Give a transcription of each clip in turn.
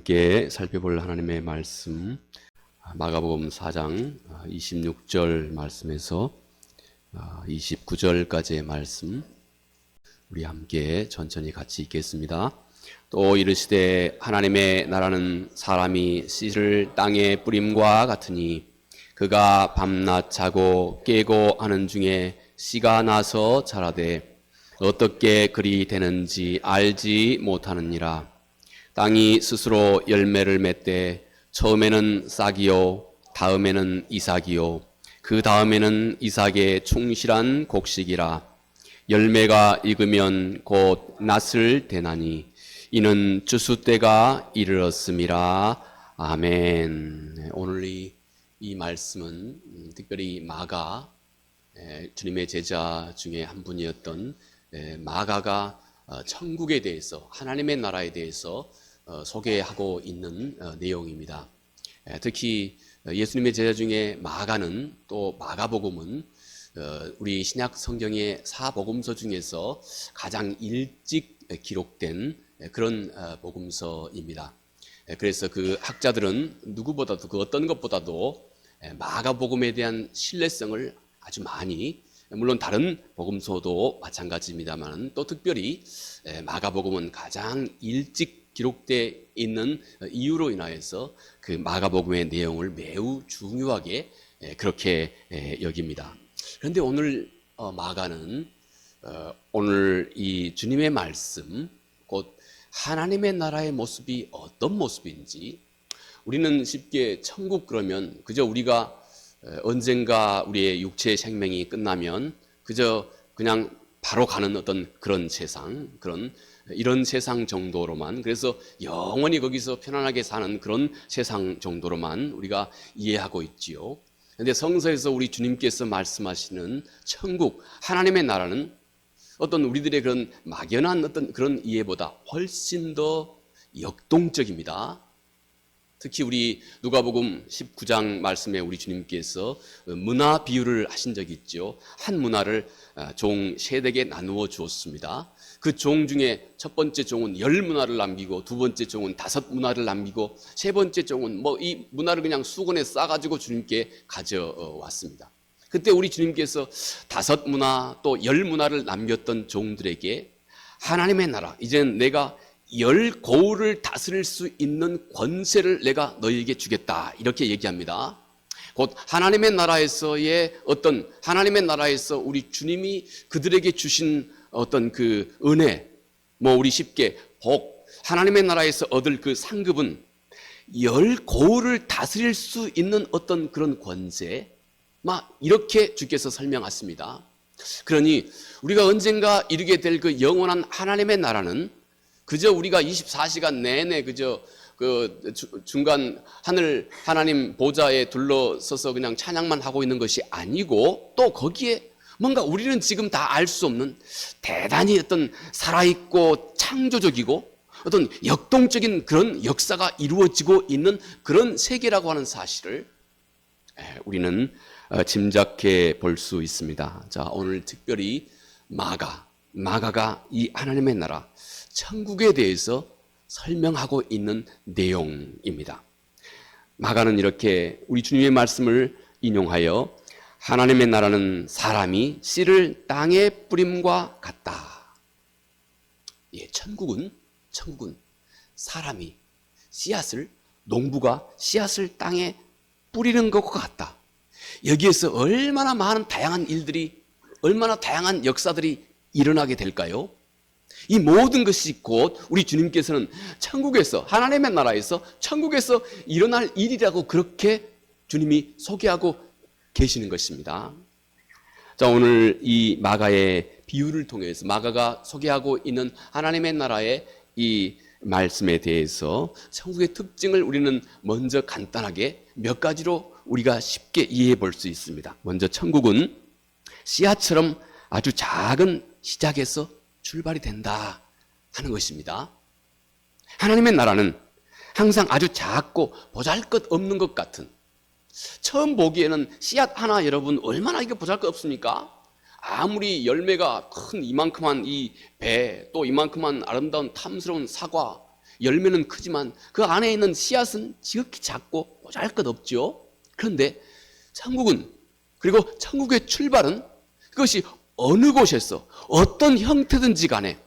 함께 살펴볼 하나님의 말씀, 마가복음 4장 26절 말씀에서 29절까지의 말씀, 우리 함께 천천히 같이 읽겠습니다. 또 이르시되 하나님의 나라는 사람이 씨를 땅에 뿌림과 같으니 그가 밤낮 자고 깨고 하는 중에 씨가 나서 자라되 어떻게 그리 되는지 알지 못하느니라. 땅이 스스로 열매를 맺되 처음에는 싹이요 다음에는 이삭이요 그 다음에는 이삭의 충실한 곡식이라. 열매가 익으면 곧 낫을 대나니 이는 추수 때가 이르렀음이라. 아멘. 오늘 이 말씀은 특별히 마가, 주님의 제자 중에 한 분이었던 마가가 천국에 대해서, 하나님의 나라에 대해서 소개하고 있는 내용입니다. 특히 예수님의 제자 중에 마가는, 또 마가복음은 우리 신약 성경의 사복음서 중에서 가장 일찍 기록된 그런 복음서입니다. 그래서 그 학자들은 누구보다도, 그 어떤 것보다도 마가복음에 대한 신뢰성을 아주 많이, 물론 다른 복음서도 마찬가지입니다만 또 특별히 마가복음은 가장 일찍 기록되어 있는 이유로 인하여서 그 마가복음의 내용을 매우 중요하게 그렇게 여깁니다. 그런데 오늘 마가는 오늘 이 주님의 말씀, 곧 하나님의 나라의 모습이 어떤 모습인지, 우리는 쉽게 천국 그러면 그저 우리가 언젠가 우리의 육체의 생명이 끝나면 그저 그냥 바로 가는 어떤 그런 세상, 이런 세상 정도로만, 그래서 영원히 거기서 편안하게 사는 그런 세상 정도로만 우리가 이해하고 있지요. 그런데 성서에서 우리 주님께서 말씀하시는 천국, 하나님의 나라는 어떤 우리들의 그런 막연한 어떤 그런 이해보다 훨씬 더 역동적입니다. 특히 우리 누가복음 19장 말씀에 우리 주님께서 문화 비유를 하신 적이 있죠. 한 문화를 종 3댁에 나누어 주었습니다. 그 종 중에 첫 번째 종은 10문화를 남기고, 두 번째 종은 5문화를 남기고, 세 번째 종은 이 문화를 그냥 수건에 싸가지고 주님께 가져왔습니다. 그때 우리 주님께서 5문화 또 10문화를 남겼던 종들에게 하나님의 나라, 이제는 내가 10고을을 다스릴 수 있는 권세를 내가 너희에게 주겠다, 이렇게 얘기합니다. 곧 하나님의 나라에서의 어떤, 하나님의 나라에서 우리 주님이 그들에게 주신 어떤 그 은혜, 우리 쉽게 복, 하나님의 나라에서 얻을 그 상급은 10고을을 다스릴 수 있는 어떤 그런 권세, 이렇게 주께서 설명하십니다. 그러니 우리가 언젠가 이루게 될 그 영원한 하나님의 나라는 그저 우리가 24시간 내내 그저 그 중간 하늘 하나님 보좌에 둘러서서 그냥 찬양만 하고 있는 것이 아니고, 또 거기에 뭔가 우리는 지금 다 알 수 없는 대단히 어떤 살아있고 창조적이고 어떤 역동적인 그런 역사가 이루어지고 있는 그런 세계라고 하는 사실을 우리는 짐작해 볼 수 있습니다. 자, 오늘 특별히 마가가 이 하나님의 나라, 천국에 대해서 설명하고 있는 내용입니다. 마가는 이렇게 우리 주님의 말씀을 인용하여 하나님의 나라는 사람이 씨를 땅에 뿌림과 같다. 천국은 사람이 씨앗을, 농부가 씨앗을 땅에 뿌리는 것과 같다. 여기에서 얼마나 많은 다양한 일들이, 얼마나 다양한 역사들이 일어나게 될까요? 이 모든 것이 곧 우리 주님께서는 천국에서, 하나님의 나라에서, 천국에서 일어날 일이라고 그렇게 주님이 소개하고 계시는 것입니다. 자, 오늘 이 마가의 비유를 통해서 마가가 소개하고 있는 하나님의 나라의 이 말씀에 대해서 천국의 특징을 우리는 먼저 간단하게 몇 가지로 우리가 쉽게 이해해 볼 수 있습니다. 먼저 천국은 씨앗처럼 아주 작은 시작에서 출발이 된다 하는 것입니다. 하나님의 나라는 항상 아주 작고 보잘것없는 것 같은, 처음 보기에는 씨앗 하나, 여러분 얼마나 이게 보잘것없습니까? 아무리 열매가 큰 이만큼한 이 배, 또 이만큼한 아름다운 탐스러운 사과, 열매는 크지만 그 안에 있는 씨앗은 지극히 작고 보잘것없죠. 그런데 천국은, 그리고 천국의 출발은 그것이 어느 곳에서 어떤 형태든지 간에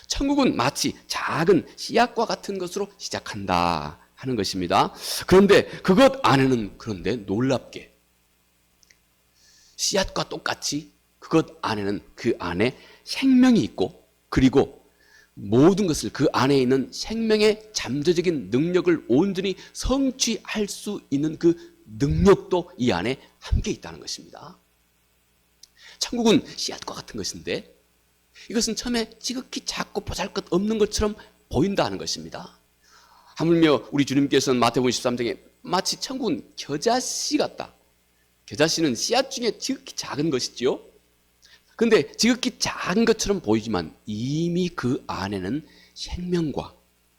천국은 마치 작은 씨앗과 같은 것으로 시작한다 하는 것입니다. 그런데 그것 안에는, 그런데 놀랍게 씨앗과 똑같이 그것 안에는, 그 안에 생명이 있고, 그리고 모든 것을, 그 안에 있는 생명의 잠재적인 능력을 온전히 성취할 수 있는 그 능력도 이 안에 함께 있다는 것입니다. 천국은 씨앗과 같은 것인데 이것은 처음에 지극히 작고 보잘것없는 것처럼 보인다는 것입니다. 하물며 우리 주님께서는 마태복음 13장에 마치 천국은 겨자씨 같다. 겨자씨는 씨앗 중에 지극히 작은 것이지요. 그런데 지극히 작은 것처럼 보이지만 이미 그 안에는 생명과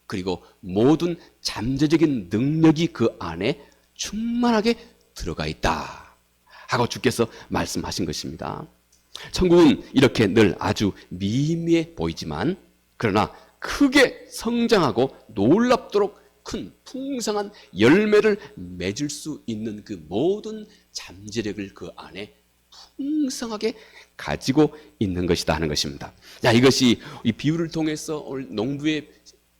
그리고 모든 잠재적인 능력이 그 안에 충만하게 들어가 있다 하고 주께서 말씀하신 것입니다. 천국은 이렇게 늘 아주 미미해 보이지만 그러나 크게 성장하고 놀랍도록 큰 풍성한 열매를 맺을 수 있는 그 모든 잠재력을 그 안에 풍성하게 가지고 있는 것이다 하는 것입니다. 자, 이것이 이 비유를 통해서 오늘 농부의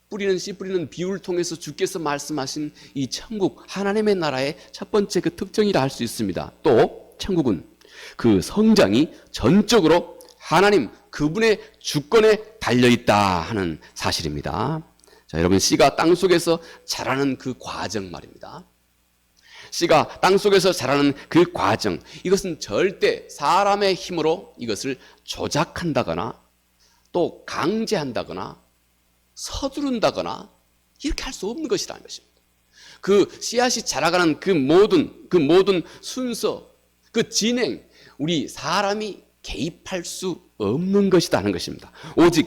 뿌리는 씨 뿌리는 비유를 통해서 주께서 말씀하신 이 천국 하나님의 나라의 첫 번째 그 특징이라 할 수 있습니다. 또 천국은 그 성장이 전적으로 하나님 그분의 주권에 달려있다 하는 사실입니다. 자, 여러분, 씨가 땅속에서 자라는 그 과정 말입니다. 씨가 땅속에서 자라는 그 과정, 이것은 절대 사람의 힘으로 이것을 조작한다거나 또 강제한다거나 서두른다거나 이렇게 할 수 없는 것이라는 것입니다. 그 씨앗이 자라가는 그 모든 순서, 그 진행, 우리 사람이 개입할 수 없는 것이다 하는 것입니다. 오직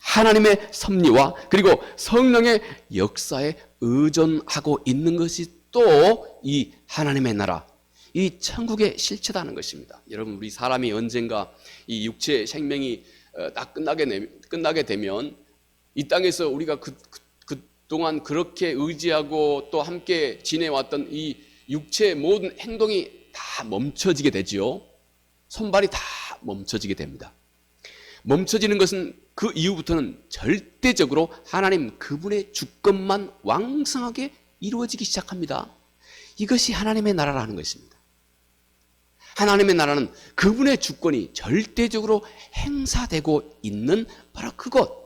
하나님의 섭리와 그리고 성령의 역사에 의존하고 있는 것이 또 이 하나님의 나라, 이 천국의 실체다는 것입니다. 여러분, 우리 사람이 언젠가 이 육체 생명이 딱 끝나게 되면 이 땅에서 우리가 그동안 그렇게 의지하고 또 함께 지내왔던 이 육체의 모든 행동이 다 멈춰지게 되지요. 손발이 다 멈춰지게 됩니다. 멈춰지는 것은 그 이후부터는 절대적으로 하나님 그분의 주권만 왕성하게 이루어지기 시작합니다. 이것이 하나님의 나라라는 것입니다. 하나님의 나라는 그분의 주권이 절대적으로 행사되고 있는 바로 그것,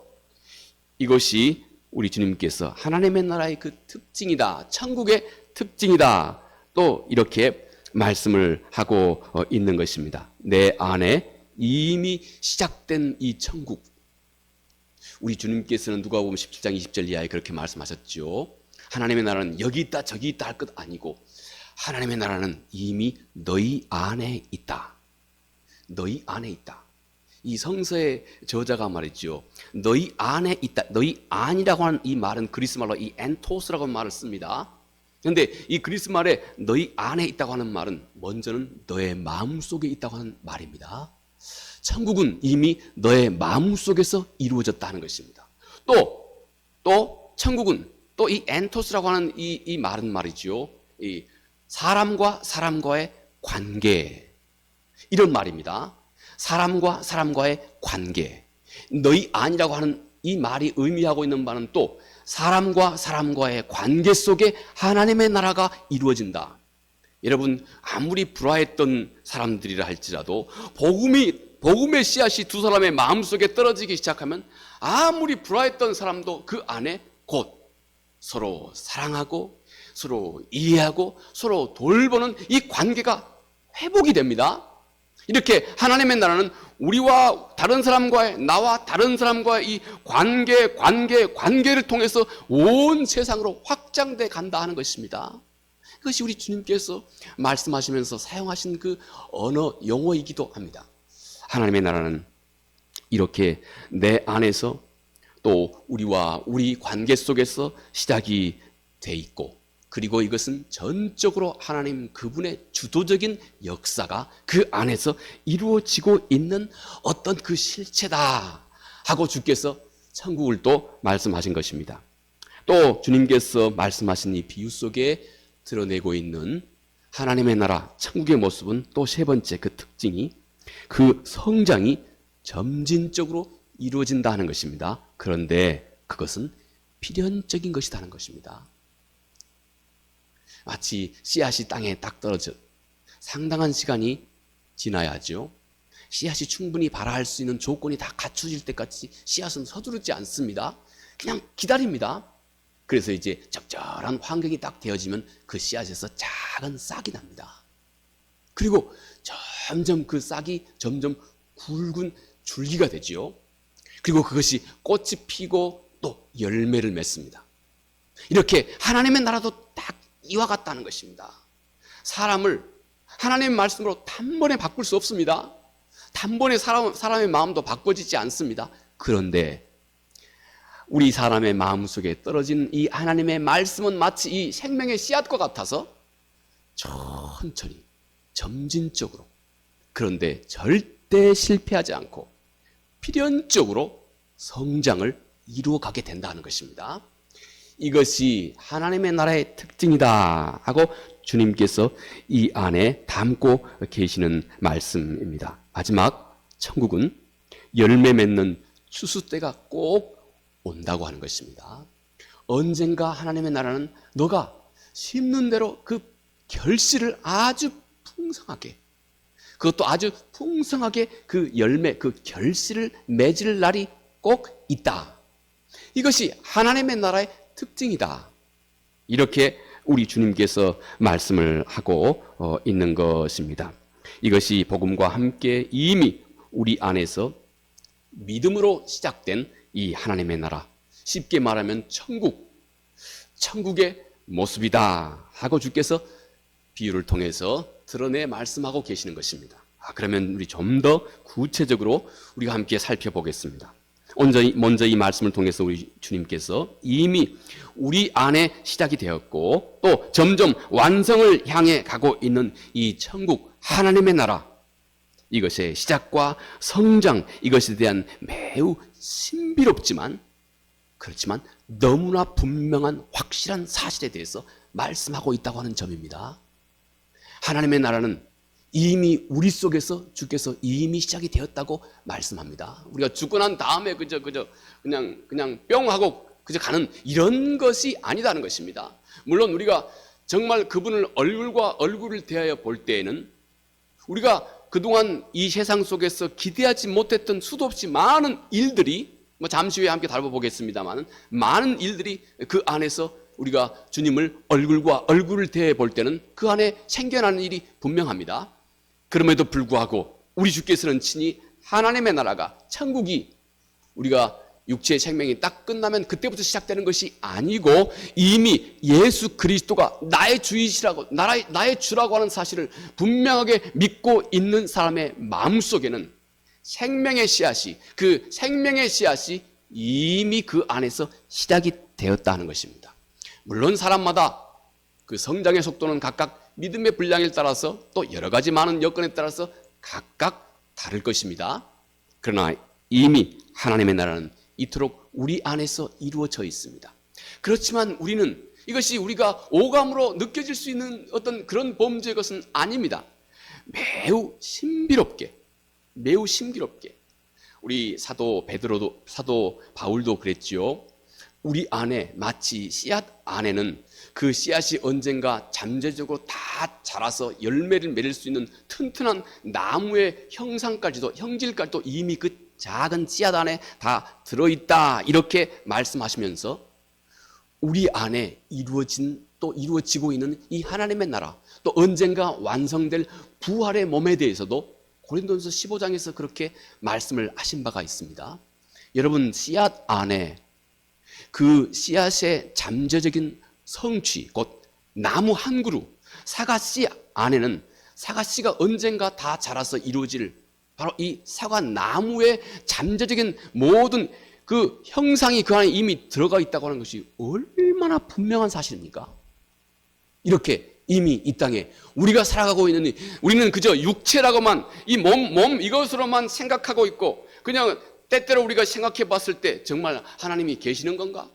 이것이 우리 주님께서 하나님의 나라의 그 특징이다, 천국의 특징이다, 또 이렇게 말씀을 하고 있는 것입니다. 내 안에 이미 시작된 이 천국, 우리 주님께서는 누가복음 17장 20절 이하에 그렇게 말씀하셨죠. 하나님의 나라는 여기 있다 저기 있다 할 것 아니고 하나님의 나라는 이미 너희 안에 있다. 너희 안에 있다. 이 성서의 저자가 말이죠. 너희 안에 있다. 너희 안이라고 하는 이 말은 그리스 말로 이 엔토스라고 하는 말을 씁니다. 그런데 이 그리스 말에 너희 안에 있다고 하는 말은 먼저는 너의 마음속에 있다고 하는 말입니다. 천국은 이미 너의 마음속에서 이루어졌다는 것입니다. 또 천국은 또 이 엔토스라고 하는 이 말은 말이죠. 이 사람과 사람과의 관계, 이런 말입니다. 사람과 사람과의 관계. 너희 안이라고 하는 이 말이 의미하고 있는 바는 또 사람과 사람과의 관계 속에 하나님의 나라가 이루어진다. 여러분, 아무리 불화했던 사람들이라 할지라도 복음의 씨앗이 두 사람의 마음속에 떨어지기 시작하면 아무리 불화했던 사람도 그 안에 곧 서로 사랑하고 서로 이해하고 서로 돌보는 이 관계가 회복이 됩니다. 이렇게 하나님의 나라는 우리와 다른 사람과의, 나와 다른 사람과의 이 관계를 통해서 온 세상으로 확장돼 간다 하는 것입니다. 그것이 우리 주님께서 말씀하시면서 사용하신 그 언어, 용어이기도 합니다. 하나님의 나라는 이렇게 내 안에서 또 우리와 우리 관계 속에서 시작이 돼 있고, 그리고 이것은 전적으로 하나님 그분의 주도적인 역사가 그 안에서 이루어지고 있는 어떤 그 실체다 하고 주께서 천국을 또 말씀하신 것입니다. 또 주님께서 말씀하신 이 비유 속에 드러내고 있는 하나님의 나라, 천국의 모습은 또 세 번째 그 특징이 그 성장이 점진적으로 이루어진다 하는 것입니다. 그런데 그것은 필연적인 것이라는 것입니다. 마치 씨앗이 땅에 딱 떨어져 상당한 시간이 지나야죠. 씨앗이 충분히 발화할 수 있는 조건이 다 갖춰질 때까지 씨앗은 서두르지 않습니다. 그냥 기다립니다. 그래서 이제 적절한 환경이 딱 되어지면 그 씨앗에서 작은 싹이 납니다. 그리고 점점 그 싹이 점점 굵은 줄기가 되지요. 그리고 그것이 꽃이 피고 또 열매를 맺습니다. 이렇게 하나님의 나라도 딱 이와 같다는 것입니다. 사람을 하나님의 말씀으로 단번에 바꿀 수 없습니다. 단번에 사람의 마음도 바꿔지지 않습니다. 그런데 우리 사람의 마음속에 떨어진 이 하나님의 말씀은 마치 이 생명의 씨앗과 같아서 천천히 점진적으로, 그런데 절대 실패하지 않고 필연적으로 성장을 이루어가게 된다는 것입니다. 이것이 하나님의 나라의 특징이다 하고 주님께서 이 안에 담고 계시는 말씀입니다. 마지막, 천국은 열매 맺는 추수 때가 꼭 온다고 하는 것입니다. 언젠가 하나님의 나라는 너가 심는 대로 그 결실을 아주 풍성하게, 그것도 아주 풍성하게 그 열매, 그 결실을 맺을 날이 꼭 있다. 이것이 하나님의 나라의 특징이다. 이렇게 우리 주님께서 말씀을 하고 있는 것입니다. 이것이 복음과 함께 이미 우리 안에서 믿음으로 시작된 이 하나님의 나라, 쉽게 말하면 천국의 모습이다 하고 주께서 비유를 통해서 드러내 말씀하고 계시는 것입니다. 그러면 우리 좀 더 구체적으로 우리가 함께 살펴보겠습니다. 먼저 이 말씀을 통해서 우리 주님께서 이미 우리 안에 시작이 되었고 또 점점 완성을 향해 가고 있는 이 천국 하나님의 나라, 이것의 시작과 성장, 이것에 대한 매우 신비롭지만 그렇지만 너무나 분명한 확실한 사실에 대해서 말씀하고 있다고 하는 점입니다. 하나님의 나라는 이미 우리 속에서 주께서 이미 시작이 되었다고 말씀합니다. 우리가 죽고 난 다음에 그냥 뿅 하고 그저 가는 이런 것이 아니다는 것입니다. 물론 우리가 정말 그분을 얼굴과 얼굴을 대하여 볼 때에는 우리가 그동안 이 세상 속에서 기대하지 못했던 수도 없이 많은 일들이, 잠시 후에 함께 다뤄보겠습니다만, 많은 일들이 그 안에서 우리가 주님을 얼굴과 얼굴을 대해 볼 때는 그 안에 생겨나는 일이 분명합니다. 그럼에도 불구하고 우리 주께서는 친히 하나님의 나라가, 천국이 우리가 육체의 생명이 딱 끝나면 그때부터 시작되는 것이 아니고 이미 예수 그리스도가 나의 주이시라고, 나의 주라고 하는 사실을 분명하게 믿고 있는 사람의 마음속에는 생명의 씨앗이, 그 생명의 씨앗이 이미 그 안에서 시작이 되었다는 것입니다. 물론 사람마다 그 성장의 속도는 각각 믿음의 분량에 따라서 또 여러 가지 많은 여건에 따라서 각각 다를 것입니다. 그러나 이미 하나님의 나라는 이토록 우리 안에서 이루어져 있습니다. 그렇지만 우리는 이것이 우리가 오감으로 느껴질 수 있는 어떤 그런 범주의 것은 아닙니다. 매우 신비롭게 우리 사도 바울도 그랬지요. 우리 안에 마치 씨앗 안에는 그 씨앗이 언젠가 잠재적으로 다 자라서 열매를 맺을 수 있는 튼튼한 나무의 형질까지도 이미 그 작은 씨앗 안에 다 들어있다, 이렇게 말씀하시면서 우리 안에 이루어지고 있는 이 하나님의 나라, 또 언젠가 완성될 부활의 몸에 대해서도 고린도전서 15장에서 그렇게 말씀을 하신 바가 있습니다. 여러분, 씨앗 안에 그 씨앗의 잠재적인 성취, 곧 나무 한 그루, 사과씨 안에는 사과씨가 언젠가 다 자라서 이루어질 바로 이 사과나무의 잠재적인 모든 그 형상이 그 안에 이미 들어가 있다고 하는 것이 얼마나 분명한 사실입니까? 이렇게 이미 이 땅에 우리가 살아가고 있는, 우리는 그저 육체라고만, 이 몸 이것으로만 생각하고 있고, 그냥 때때로 우리가 생각해 봤을 때 정말 하나님이 계시는 건가?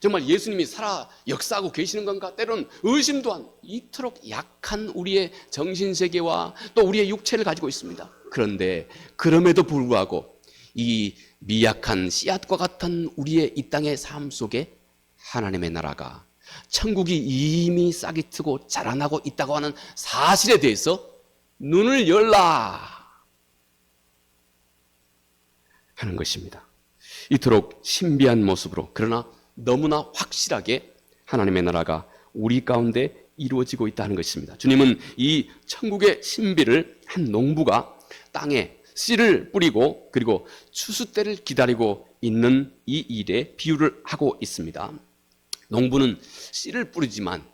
정말 예수님이 살아 역사하고 계시는 건가? 때로는 의심 또한 이토록 약한 우리의 정신세계와 또 우리의 육체를 가지고 있습니다. 그런데 그럼에도 불구하고 이 미약한 씨앗과 같은 우리의 이 땅의 삶 속에 하나님의 나라가, 천국이 이미 싹이 트고 자라나고 있다고 하는 사실에 대해서 눈을 열라 하는 것입니다. 이토록 신비한 모습으로, 그러나 너무나 확실하게 하나님의 나라가 우리 가운데 이루어지고 있다는 것입니다. 주님은 이 천국의 신비를 한 농부가 땅에 씨를 뿌리고 그리고 추수 때를 기다리고 있는 이 일에 비유를 하고 있습니다. 농부는 씨를 뿌리지만,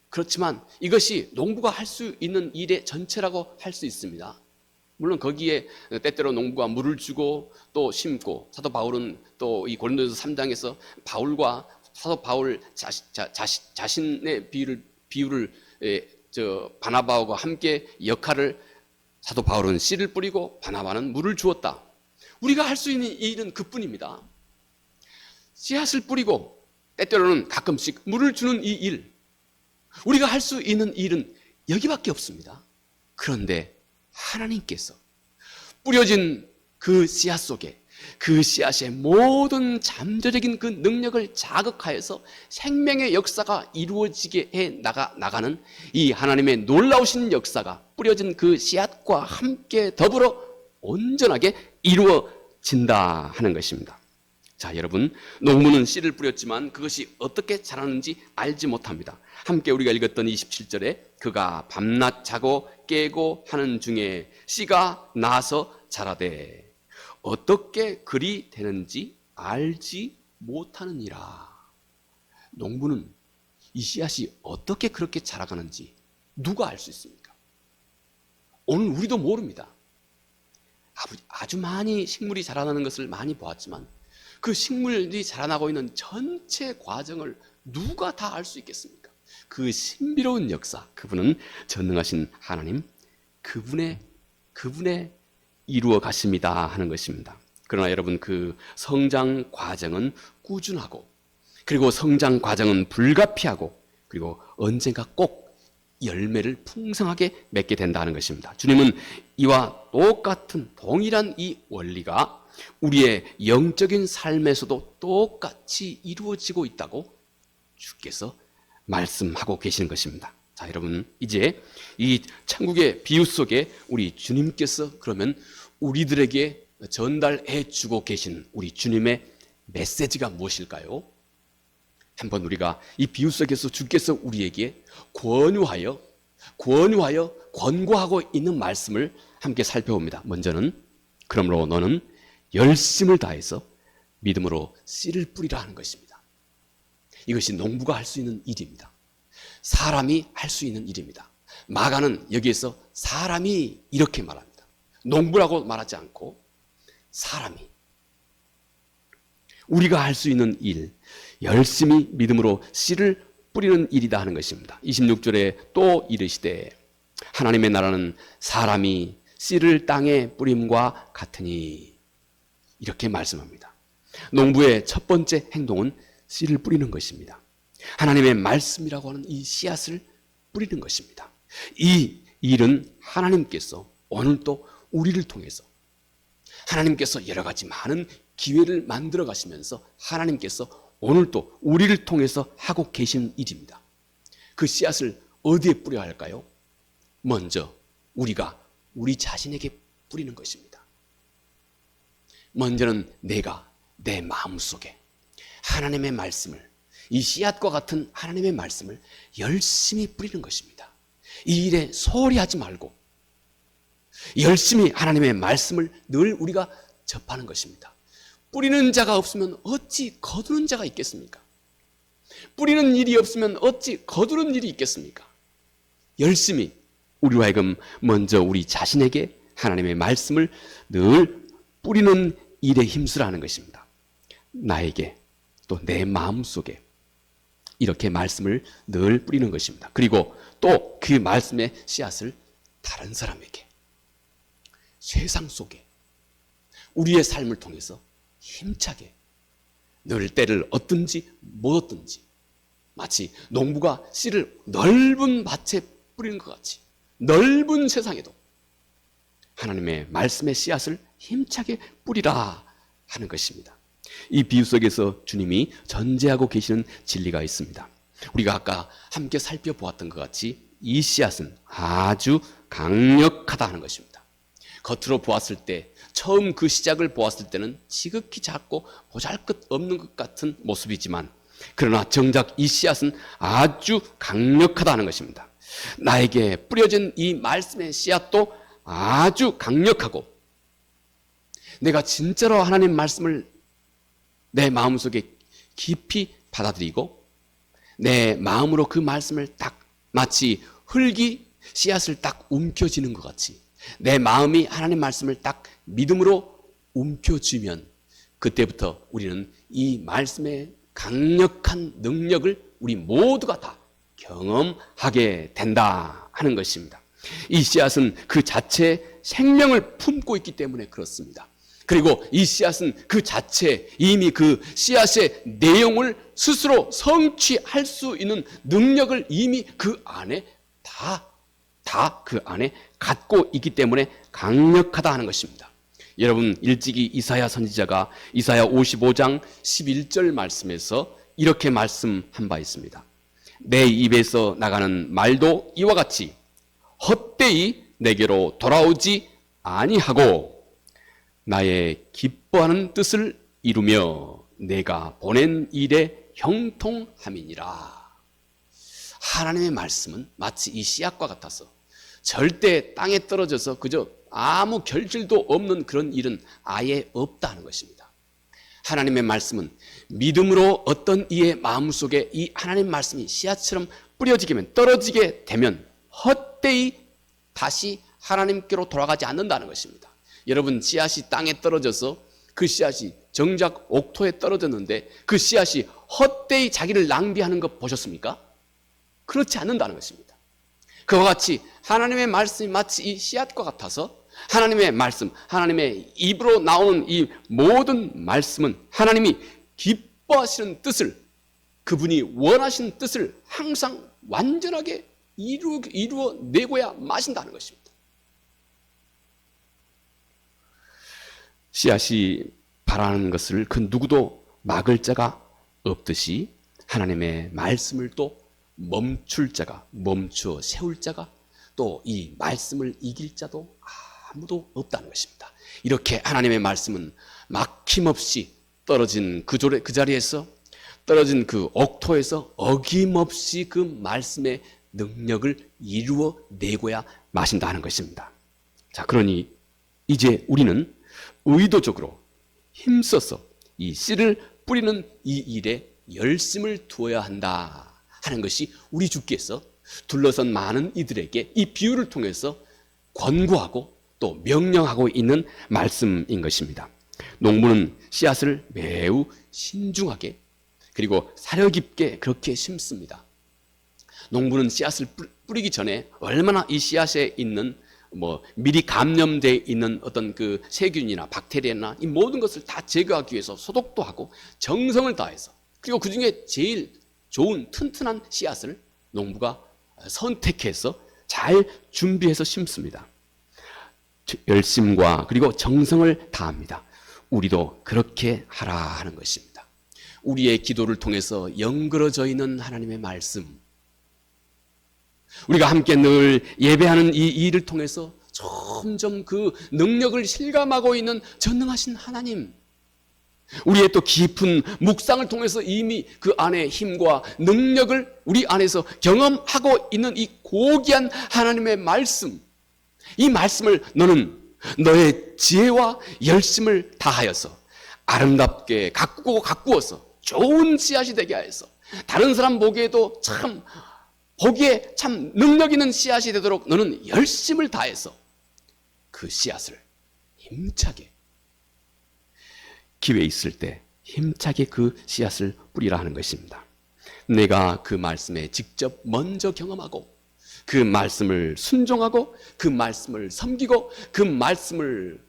그렇지만 이것이 농부가 할 수 있는 일의 전체라고 할 수 있습니다. 물론 거기에 때때로 농부가 물을 주고 또 심고, 사도 바울은 또 이 고린도전서 3장에서 바울과 사도 바울 자신의 비유를 바나바와 함께 역할을, 사도 바울은 씨를 뿌리고 바나바는 물을 주었다. 우리가 할 수 있는 일은 그뿐입니다. 씨앗을 뿌리고 때때로는 가끔씩 물을 주는 이 일, 우리가 할 수 있는 일은 여기밖에 없습니다. 그런데 하나님께서 뿌려진 그 씨앗 속에, 그 씨앗의 모든 잠재적인 그 능력을 자극하여서 생명의 역사가 이루어지게 해 나가는 이 하나님의 놀라우신 역사가 뿌려진 그 씨앗과 함께 더불어 온전하게 이루어진다 하는 것입니다. 자, 여러분, 농부는 씨를 뿌렸지만 그것이 어떻게 자라는지 알지 못합니다. 함께 우리가 읽었던 27절에 그가 밤낮 자고 깨고 하는 중에 씨가 나서 자라되 어떻게 그리 되는지 알지 못하느니라. 농부는 이 씨앗이 어떻게 그렇게 자라가는지 누가 알 수 있습니까? 오늘 우리도 모릅니다. 아주 많이 식물이 자라나는 것을 많이 보았지만 그 식물이 자라나고 있는 전체 과정을 누가 다 알 수 있겠습니까? 그 신비로운 역사, 그분은 전능하신 하나님, 그분의 이루어 가십니다 하는 것입니다. 그러나 여러분, 그 성장 과정은 꾸준하고, 그리고 성장 과정은 불가피하고, 그리고 언젠가 꼭 열매를 풍성하게 맺게 된다는 것입니다. 주님은 이와 똑같은 동일한 이 원리가 우리의 영적인 삶에서도 똑같이 이루어지고 있다고 주께서 말씀하고 계시는 것입니다. 자, 여러분, 이제 이 천국의 비유 속에 우리 주님께서 그러면 우리들에게 전달해 주고 계신 우리 주님의 메시지가 무엇일까요? 한번 우리가 이 비유 속에서 주께서 우리에게 권고하고 있는 말씀을 함께 살펴봅니다. 먼저는, 그러므로 너는 열심을 다해서 믿음으로 씨를 뿌리라 하는 것입니다. 이것이 농부가 할 수 있는 일입니다. 사람이 할 수 있는 일입니다. 마가는 여기에서 사람이 이렇게 말합니다. 농부라고 말하지 않고 사람이, 우리가 할 수 있는 일, 열심히 믿음으로 씨를 뿌리는 일이다 하는 것입니다. 26절에 또 이르시되 하나님의 나라는 사람이 씨를 땅에 뿌림과 같으니, 이렇게 말씀합니다. 농부의 첫 번째 행동은 씨를 뿌리는 것입니다. 하나님의 말씀이라고 하는 이 씨앗을 뿌리는 것입니다. 이 일은 하나님께서 오늘 또 우리를 통해서, 하나님께서 여러 가지 많은 기회를 만들어 가시면서 하나님께서 오늘 또 우리를 통해서 하고 계신 일입니다. 그 씨앗을 어디에 뿌려야 할까요? 먼저 우리가 우리 자신에게 뿌리는 것입니다. 먼저는 내가 내 마음속에 하나님의 말씀을, 이 씨앗과 같은 하나님의 말씀을 열심히 뿌리는 것입니다. 이 일에 소홀히 하지 말고 열심히 하나님의 말씀을 늘 우리가 접하는 것입니다. 뿌리는 자가 없으면 어찌 거두는 자가 있겠습니까? 뿌리는 일이 없으면 어찌 거두는 일이 있겠습니까? 열심히 우리로 하여금 먼저 우리 자신에게 하나님의 말씀을 늘 뿌리는 일에 힘쓰라는 것입니다. 나에게 또 내 마음속에 이렇게 말씀을 늘 뿌리는 것입니다. 그리고 또 그 말씀의 씨앗을 다른 사람에게, 세상 속에, 우리의 삶을 통해서 힘차게 늘 때를 얻든지 못 얻든지 마치 농부가 씨를 넓은 밭에 뿌리는 것 같이 넓은 세상에도 하나님의 말씀의 씨앗을 힘차게 뿌리라 하는 것입니다. 이 비유 속에서 주님이 전제하고 계시는 진리가 있습니다. 우리가 아까 함께 살펴보았던 것 같이 이 씨앗은 아주 강력하다 하는 것입니다. 겉으로 보았을 때, 처음 그 시작을 보았을 때는 지극히 작고 보잘것없는 것 같은 모습이지만 그러나 정작 이 씨앗은 아주 강력하다는 것입니다. 나에게 뿌려진 이 말씀의 씨앗도 아주 강력하고 내가 진짜로 하나님 말씀을 내 마음속에 깊이 받아들이고 내 마음으로 그 말씀을 딱 마치 흙이 씨앗을 딱 움켜쥐는 것 같이 내 마음이 하나님 말씀을 딱 믿음으로 움켜쥐면 그때부터 우리는 이 말씀의 강력한 능력을 우리 모두가 다 경험하게 된다 하는 것입니다. 이 씨앗은 그 자체의 생명을 품고 있기 때문에 그렇습니다. 그리고 이 씨앗은 그 자체 이미 그 씨앗의 내용을 스스로 성취할 수 있는 능력을 이미 그 안에 다 그 안에 갖고 있기 때문에 강력하다 하는 것입니다. 여러분, 일찍이 이사야 선지자가 이사야 55장 11절 말씀에서 이렇게 말씀한 바 있습니다. 내 입에서 나가는 말도 이와 같이 헛되이 내게로 돌아오지 아니하고 나의 기뻐하는 뜻을 이루며 내가 보낸 일에 형통함이니라. 하나님의 말씀은 마치 이 씨앗과 같아서 절대 땅에 떨어져서 그저 아무 결실도 없는 그런 일은 아예 없다는 것입니다. 하나님의 말씀은 믿음으로 어떤 이의 마음속에 이 하나님 말씀이 씨앗처럼 뿌려지게 떨어지게 되면 헛되이 다시 하나님께로 돌아가지 않는다는 것입니다. 여러분, 씨앗이 땅에 떨어져서 그 씨앗이 정작 옥토에 떨어졌는데 그 씨앗이 헛되이 자기를 낭비하는 것 보셨습니까? 그렇지 않는다는 것입니다. 그와 같이 하나님의 말씀이 마치 이 씨앗과 같아서 하나님의 말씀, 하나님의 입으로 나오는 이 모든 말씀은 하나님이 기뻐하시는 뜻을, 그분이 원하시는 뜻을 항상 완전하게 이루어 내고야 마신다는 것입니다. 씨앗이 바라는 것을 그 누구도 막을 자가 없듯이 하나님의 말씀을 또 멈출 자가, 멈추어 세울 자가, 또 이 말씀을 이길 자도 아무도 없다는 것입니다. 이렇게 하나님의 말씀은 막힘없이 떨어진 그 자리에서, 떨어진 그 옥토에서 어김없이 그 말씀의 능력을 이루어 내고야 마신다 하는 것입니다. 자, 그러니 이제 우리는 의도적으로 힘써서 이 씨를 뿌리는 이 일에 열심을 두어야 한다 하는 것이 우리 주께서 둘러선 많은 이들에게 이 비유를 통해서 권고하고 또 명령하고 있는 말씀인 것입니다. 농부는 씨앗을 매우 신중하게 그리고 사려 깊게 그렇게 심습니다. 농부는 씨앗을 뿌리기 전에 얼마나 이 씨앗에 있는 미리 감염되어 있는 어떤 그 세균이나 박테리아나 이 모든 것을 다 제거하기 위해서 소독도 하고 정성을 다해서, 그리고 그 중에 제일 좋은 튼튼한 씨앗을 농부가 선택해서 잘 준비해서 심습니다. 열심과 그리고 정성을 다합니다. 우리도 그렇게 하라 하는 것입니다. 우리의 기도를 통해서 연그러져 있는 하나님의 말씀, 우리가 함께 늘 예배하는 이 일을 통해서 점점 그 능력을 실감하고 있는 전능하신 하나님, 우리의 또 깊은 묵상을 통해서 이미 그 안에 힘과 능력을 우리 안에서 경험하고 있는 이 고귀한 하나님의 말씀, 이 말씀을 너는 너의 지혜와 열심을 다하여서 아름답게 가꾸어서 좋은 씨앗이 되게 하여서 다른 사람 보기에도 보기에 참 능력 있는 씨앗이 되도록 너는 열심을 다해서 그 씨앗을 힘차게, 기회 있을 때 힘차게 그 씨앗을 뿌리라 하는 것입니다. 내가 그 말씀에 직접 먼저 경험하고 그 말씀을 순종하고 그 말씀을 섬기고 그 말씀을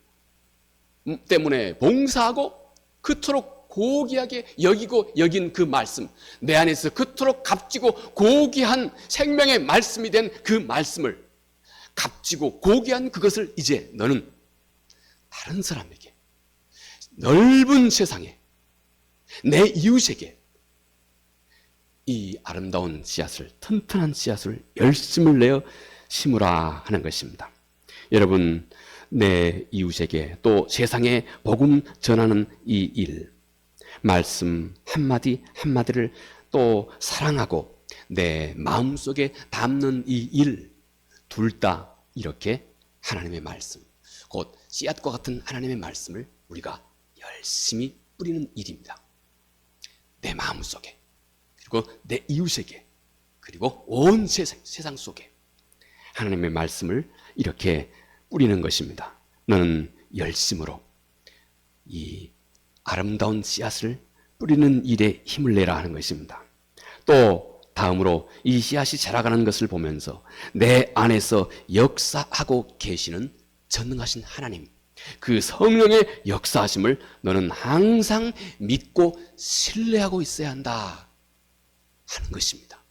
때문에 봉사하고 그토록 고귀하게 여기고 여긴 그 말씀, 내 안에서 그토록 값지고 고귀한 생명의 말씀이 된 그 말씀을, 값지고 고귀한 그것을 이제 너는 다른 사람에게, 넓은 세상에, 내 이웃에게 이 아름다운 씨앗을, 튼튼한 씨앗을 열심을 내어 심으라 하는 것입니다. 여러분, 내 이웃에게 또 세상에 복음 전하는 이 일, 말씀 한마디 한마디를 또 사랑하고 내 마음속에 담는 이 일, 둘 다 이렇게 하나님의 말씀, 곧 씨앗과 같은 하나님의 말씀을 우리가 열심히 뿌리는 일입니다. 내 마음속에, 그리고 내 이웃에게, 그리고 온 세상 속에 하나님의 말씀을 이렇게 뿌리는 것입니다. 너는 열심으로 이 아름다운 씨앗을 뿌리는 일에 힘을 내라 하는 것입니다. 또 다음으로 이 씨앗이 자라가는 것을 보면서 내 안에서 역사하고 계시는 전능하신 하나님, 그 성령의 역사하심을 너는 항상 믿고 신뢰하고 있어야 한다 하는 것입니다.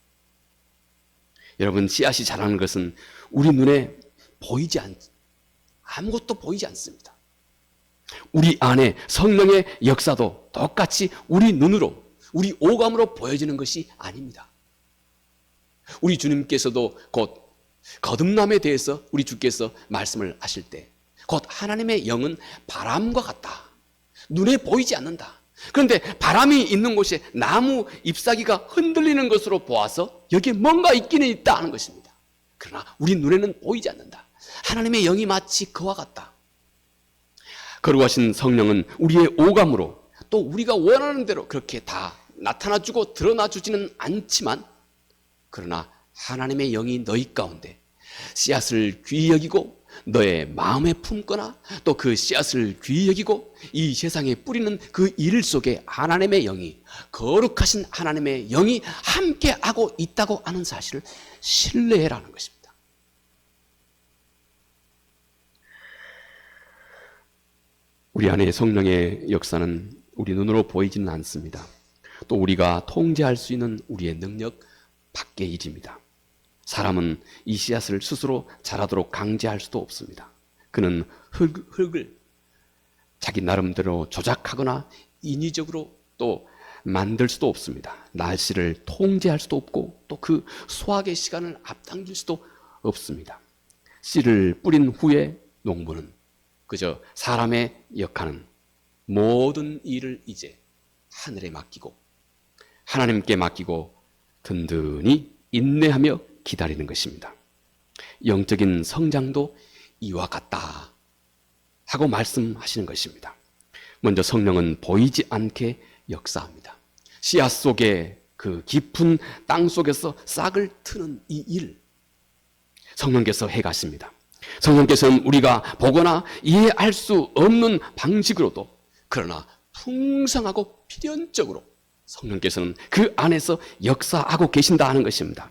여러분, 씨앗이 자라는 것은 우리 눈에 아무것도 보이지 않습니다. 우리 안에 성령의 역사도 똑같이 우리 눈으로, 우리 오감으로 보여지는 것이 아닙니다. 우리 주님께서도 곧 거듭남에 대해서 우리 주께서 말씀을 하실 때, 곧 하나님의 영은 바람과 같다, 눈에 보이지 않는다. 그런데 바람이 있는 곳에 나무 잎사귀가 흔들리는 것으로 보아서 여기에 뭔가 있기는 있다 하는 것입니다. 그러나 우리 눈에는 보이지 않는다. 하나님의 영이 마치 그와 같다. 거룩하신 성령은 우리의 오감으로, 또 우리가 원하는 대로 그렇게 다 나타나주고 드러나주지는 않지만, 그러나 하나님의 영이 너희 가운데 씨앗을 귀히 여기고 너의 마음에 품거나 또 그 씨앗을 귀히 여기고 이 세상에 뿌리는 그 일 속에 하나님의 영이, 거룩하신 하나님의 영이 함께하고 있다고 하는 사실을 신뢰해라는 것입니다. 우리 안에 성령의 역사는 우리 눈으로 보이지는 않습니다. 또 우리가 통제할 수 있는 우리의 능력 밖의 일입니다. 사람은 이 씨앗을 스스로 자라도록 강제할 수도 없습니다. 그는 흙을 자기 나름대로 조작하거나 인위적으로 또 만들 수도 없습니다. 날씨를 통제할 수도 없고 또 그 수확의 시간을 앞당길 수도 없습니다. 씨를 뿌린 후에 농부는 그저 사람의 역하는 모든 일을 이제 하늘에 맡기고 하나님께 맡기고 든든히 인내하며 기다리는 것입니다. 영적인 성장도 이와 같다 하고 말씀하시는 것입니다. 먼저 성령은 보이지 않게 역사합니다. 씨앗 속에 그 깊은 땅 속에서 싹을 트는 이 일, 성령께서 해가십니다. 성령께서는 우리가 보거나 이해할 수 없는 방식으로도, 그러나 풍성하고 필연적으로 성령께서는 그 안에서 역사하고 계신다 하는 것입니다.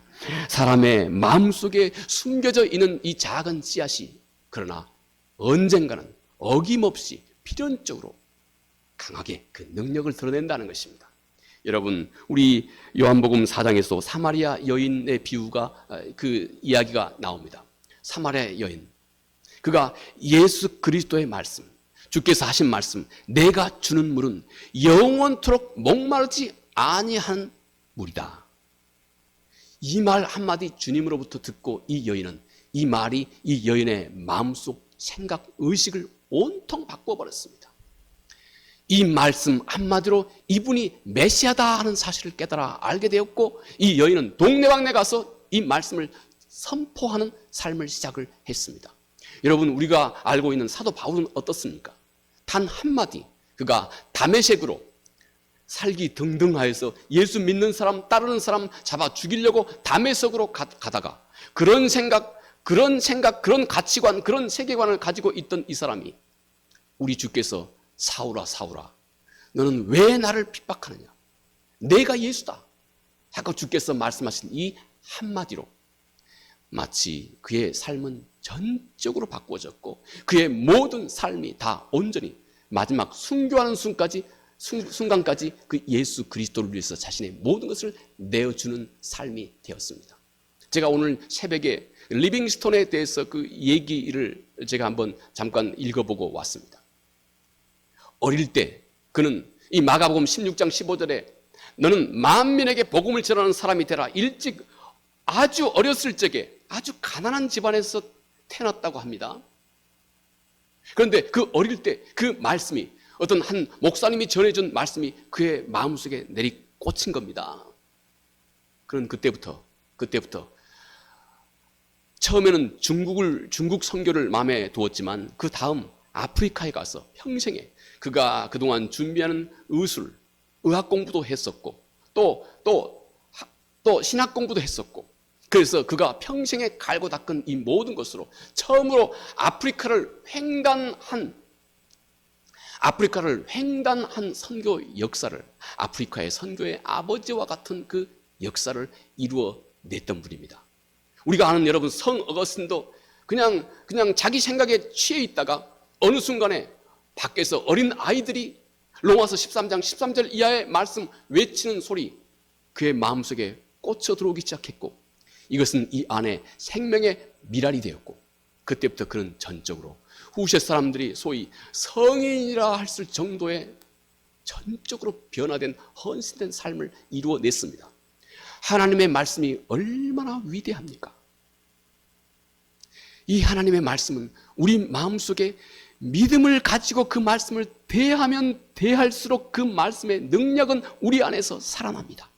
사람의 마음속에 숨겨져 있는 이 작은 씨앗이 그러나 언젠가는 어김없이 필연적으로 강하게 그 능력을 드러낸다는 것입니다. 여러분, 우리 요한복음 4장에서 사마리아 여인의 비유가, 그 이야기가 나옵니다. 사마리아 여인, 그가 예수 그리스도의 말씀, 주께서 하신 말씀, 내가 주는 물은 영원토록 목마르지 아니한 물이다. 이 말 한마디 주님으로부터 듣고 이 여인은, 이 말이 이 여인의 마음속 생각, 의식을 온통 바꿔버렸습니다. 이 말씀 한마디로 이분이 메시아다 하는 사실을 깨달아 알게 되었고, 이 여인은 동네방네 가서 이 말씀을 선포하는 삶을 시작을 했습니다. 여러분, 우리가 알고 있는 사도 바울은 어떻습니까? 단 한마디, 그가 다메섹으로 살기 등등하여서 예수 믿는 사람, 따르는 사람 잡아 죽이려고 다메섹으로 가다가 그런 생각, 그런 가치관, 그런 세계관을 가지고 있던 이 사람이, 우리 주께서 사울아 사울아 너는 왜 나를 핍박하느냐, 내가 예수다 하고 주께서 말씀하신 이 한마디로 마치 그의 삶은 전적으로 바꿔졌고 그의 모든 삶이 다 온전히 마지막 순교하는 순까지 순간까지 그 예수 그리스도를 위해서 자신의 모든 것을 내어주는 삶이 되었습니다. 제가 오늘 새벽에 리빙스톤에 대해서 그 얘기를 제가 한번 잠깐 읽어보고 왔습니다. 어릴 때 그는 이 마가복음 16장 15절에 너는 만민에게 복음을 전하는 사람이 되라. 일찍 아주 어렸을 적에 아주 가난한 집안에서 태어났다고 합니다. 그런데 그 어릴 때 그 말씀이 어떤 한 목사님이 전해준 말씀이 그의 마음속에 내리 꽂힌 겁니다. 그는 그때부터 처음에는 중국 선교를 마음에 두었지만 그 다음 아프리카에 가서 평생에 그가 그동안 준비하는 의학 공부도 했었고 또 신학 공부도 했었고 그래서 그가 평생에 갈고 닦은 이 모든 것으로 처음으로 아프리카를 횡단한 선교 역사를 아프리카의 선교의 아버지와 같은 그 역사를 이루어냈던 분입니다. 우리가 아는 여러분 성 어거스틴도 그냥 자기 생각에 취해 있다가 어느 순간에 밖에서 어린 아이들이 로마서 13장 13절 이하의 말씀 외치는 소리 그의 마음속에 꽂혀 들어오기 시작했고 이것은 이 안에 생명의 미랄이 되었고 그때부터 그는 전적으로 후세 사람들이 소위 성인이라 할 정도의 전적으로 변화된 헌신된 삶을 이루어냈습니다. 하나님의 말씀이 얼마나 위대합니까? 이 하나님의 말씀은 우리 마음속에 믿음을 가지고 그 말씀을 대하면 대할수록 그 말씀의 능력은 우리 안에서 살아납니다.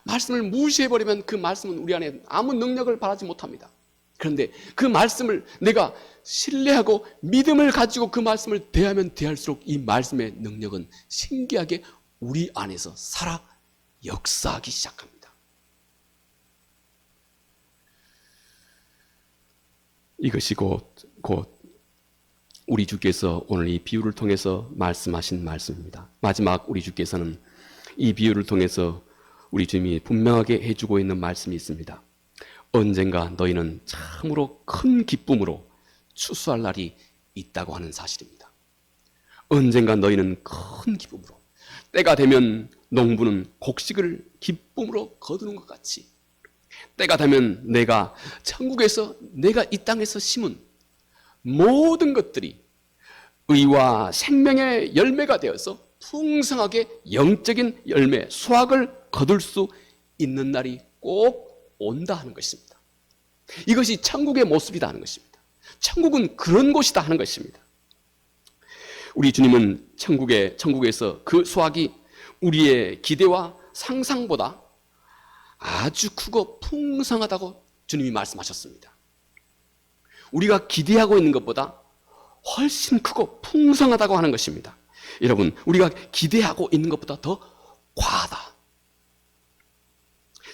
말씀을 무시해버리면 그 말씀은 우리 안에 아무 능력을 발하지 못합니다. 그런데 그 말씀을 내가 신뢰하고 믿음을 가지고 그 말씀을 대하면 대할수록 이 말씀의 능력은 신기하게 우리 안에서 살아 역사하기 시작합니다. 이것이 곧 우리 주께서 오늘 이 비유를 통해서 말씀하신 말씀입니다. 마지막 우리 주께서는 이 비유를 통해서 우리 주님이 분명하게 해주고 있는 말씀이 있습니다. 언젠가 너희는 참으로 큰 기쁨으로 추수할 날이 있다고 하는 사실입니다. 언젠가 너희는 큰 기쁨으로 때가 되면 농부는 곡식을 기쁨으로 거두는 것 같이 때가 되면 내가 천국에서 내가 이 땅에서 심은 모든 것들이 의와 생명의 열매가 되어서 풍성하게 영적인 열매, 수확을 거둘 수 있는 날이 꼭 온다 하는 것입니다. 이것이 천국의 모습이다 하는 것입니다. 천국은 그런 곳이다 하는 것입니다. 우리 주님은 천국에서 그 수확이 우리의 기대와 상상보다 아주 크고 풍성하다고 주님이 말씀하셨습니다. 우리가 기대하고 있는 것보다 훨씬 크고 풍성하다고 하는 것입니다. 여러분, 우리가 기대하고 있는 것보다 더 과하다.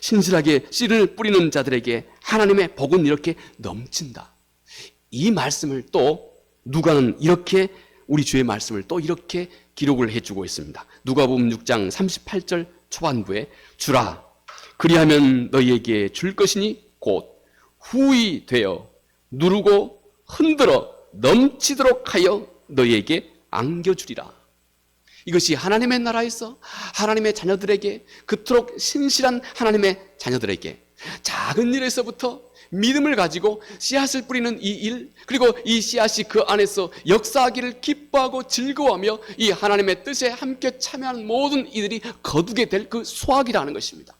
신실하게 씨를 뿌리는 자들에게 하나님의 복은 이렇게 넘친다. 이 말씀을 또 누가는 이렇게 우리 주의 말씀을 또 이렇게 기록을 해주고 있습니다. 누가복음 6장 38절 초반부에 주라 그리하면 너희에게 줄 것이니 곧 후히 되어 누르고 흔들어 넘치도록 하여 너희에게 안겨주리라. 이것이 하나님의 나라에서 하나님의 자녀들에게 그토록 신실한 하나님의 자녀들에게 작은 일에서부터 믿음을 가지고 씨앗을 뿌리는 이 일, 그리고 이 씨앗이 그 안에서 역사하기를 기뻐하고 즐거워하며 이 하나님의 뜻에 함께 참여하는 모든 이들이 거두게 될 그 수확이라는 것입니다.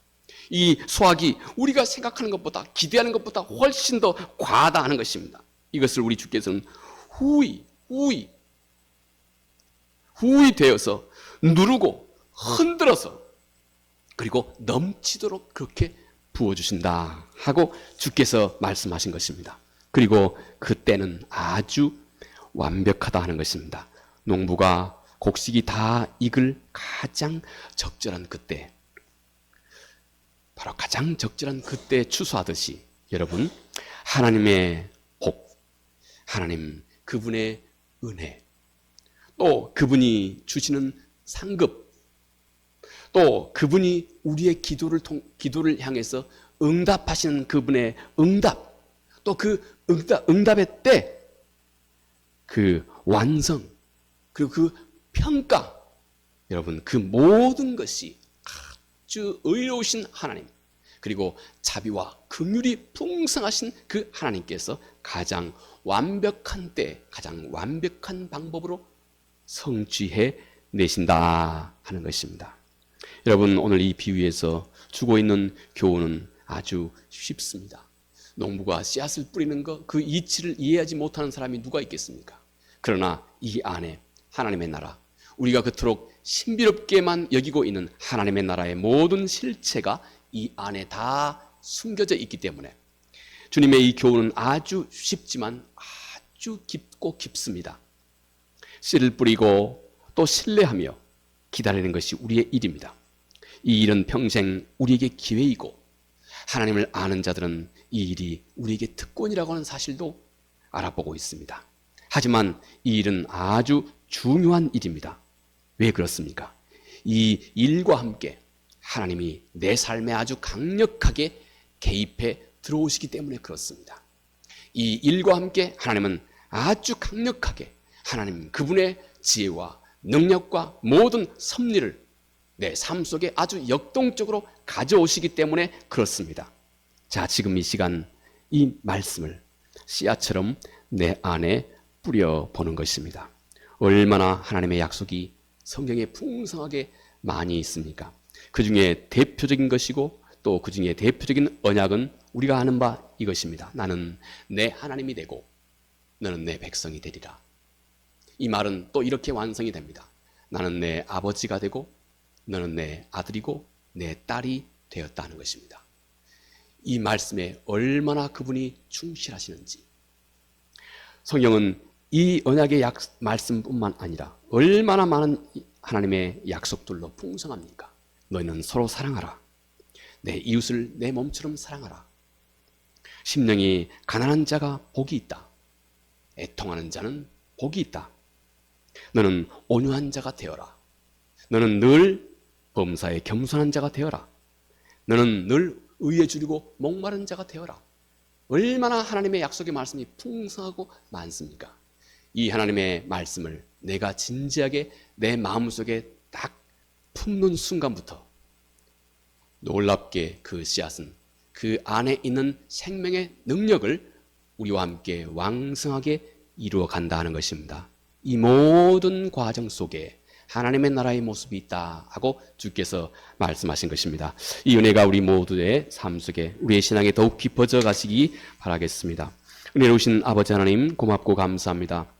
이 수확이 우리가 생각하는 것보다 기대하는 것보다 훨씬 더 과하다 하는 것입니다. 이것을 우리 주께서는 후히 되어서 누르고 흔들어서 그리고 넘치도록 그렇게 부어주신다 하고 주께서 말씀하신 것입니다. 그리고 그때는 아주 완벽하다 하는 것입니다. 농부가 곡식이 다 익을 가장 적절한 그때, 바로 가장 적절한 그때 추수하듯이 여러분, 하나님의 복, 하나님 그분의 은혜, 또 그분이 주시는 상급, 또 그분이 우리의 기도를 향해서 응답하시는 그분의 응답, 또 그 응답의 때, 그 완성, 그리고 그 평가, 여러분, 그 모든 것이 아주 의로우신 하나님, 그리고 자비와 긍휼이 풍성하신 그 하나님께서 가장 완벽한 때, 가장 완벽한 방법으로 성취해 내신다 하는 것입니다. 여러분, 오늘 이 비유에서 주고 있는 교훈은 아주 쉽습니다. 농부가 씨앗을 뿌리는 것, 그 이치를 이해하지 못하는 사람이 누가 있겠습니까? 그러나 이 안에 하나님의 나라, 우리가 그토록 신비롭게만 여기고 있는 하나님의 나라의 모든 실체가 이 안에 다 숨겨져 있기 때문에 주님의 이 교훈은 아주 쉽지만 아주 깊고 깊습니다. 씨를 뿌리고 또 신뢰하며 기다리는 것이 우리의 일입니다. 이 일은 평생 우리에게 기회이고, 하나님을 아는 자들은 이 일이 우리에게 특권이라고 하는 사실도 알아보고 있습니다. 하지만 이 일은 아주 중요한 일입니다. 왜 그렇습니까? 이 일과 함께 하나님이 내 삶에 아주 강력하게 개입해 들어오시기 때문에 그렇습니다. 이 일과 함께 하나님은 아주 강력하게 하나님 그분의 지혜와 능력과 모든 섭리를 내 삶 속에 아주 역동적으로 가져오시기 때문에 그렇습니다. 자, 지금 이 시간 이 말씀을 씨앗처럼 내 안에 뿌려보는 것입니다. 얼마나 하나님의 약속이 성경에 풍성하게 많이 있습니까? 그 중에 대표적인 것이고 또 그 중에 대표적인 언약은 우리가 아는 바 이것입니다. 나는 내 하나님이 되고 너는 내 백성이 되리라. 이 말은 또 이렇게 완성이 됩니다. 나는 내 아버지가 되고 너는 내 아들이고 내 딸이 되었다는 것입니다. 이 말씀에 얼마나 그분이 충실하시는지, 성경은 이 언약의 말씀뿐만 아니라 얼마나 많은 하나님의 약속들로 풍성합니까? 너희는 서로 사랑하라. 내 이웃을 내 몸처럼 사랑하라. 심령이 가난한 자가 복이 있다. 애통하는 자는 복이 있다. 너는 온유한 자가 되어라. 너는 늘 범사에 겸손한 자가 되어라. 너는 늘 의에 줄이고 목마른 자가 되어라. 얼마나 하나님의 약속의 말씀이 풍성하고 많습니까? 이 하나님의 말씀을 내가 진지하게 내 마음속에 딱 품는 순간부터 놀랍게 그 씨앗은 그 안에 있는 생명의 능력을 우리와 함께 왕성하게 이루어 간다 하는 것입니다. 이 모든 과정 속에 하나님의 나라의 모습이 있다 하고 주께서 말씀하신 것입니다. 이 은혜가 우리 모두의 삶 속에 우리의 신앙에 더욱 깊어져 가시기 바라겠습니다. 은혜로우신 아버지 하나님, 고맙고 감사합니다.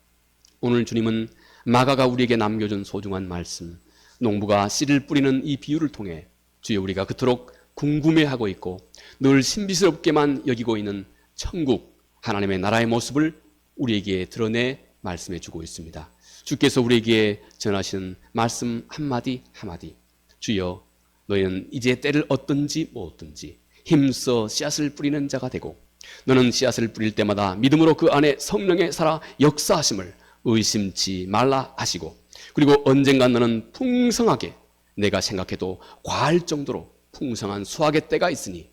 오늘 주님은 마가가 우리에게 남겨준 소중한 말씀, 농부가 씨를 뿌리는 이 비유를 통해 주여 우리가 그토록 궁금해하고 있고 늘 신비스럽게만 여기고 있는 천국 하나님의 나라의 모습을 우리에게 드러내 말씀해 주고 있습니다. 주께서 우리에게 전하시는 말씀 한마디 한마디, 주여 너희는 이제 때를 얻든지 못 얻든지 힘써 씨앗을 뿌리는 자가 되고, 너는 씨앗을 뿌릴 때마다 믿음으로 그 안에 성령의 살아 역사하심을 의심치 말라 하시고, 그리고 언젠간 너는 풍성하게, 내가 생각해도 과할 정도로 풍성한 수확의 때가 있으니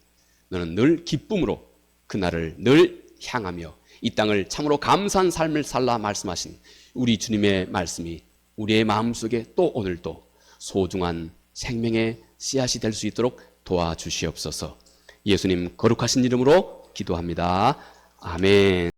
너는 늘 기쁨으로 그날을 늘 향하며 이 땅을 참으로 감사한 삶을 살라 말씀하신 우리 주님의 말씀이 우리의 마음속에 또 오늘도 소중한 생명의 씨앗이 될 수 있도록 도와주시옵소서. 예수님 거룩하신 이름으로 기도합니다. 아멘.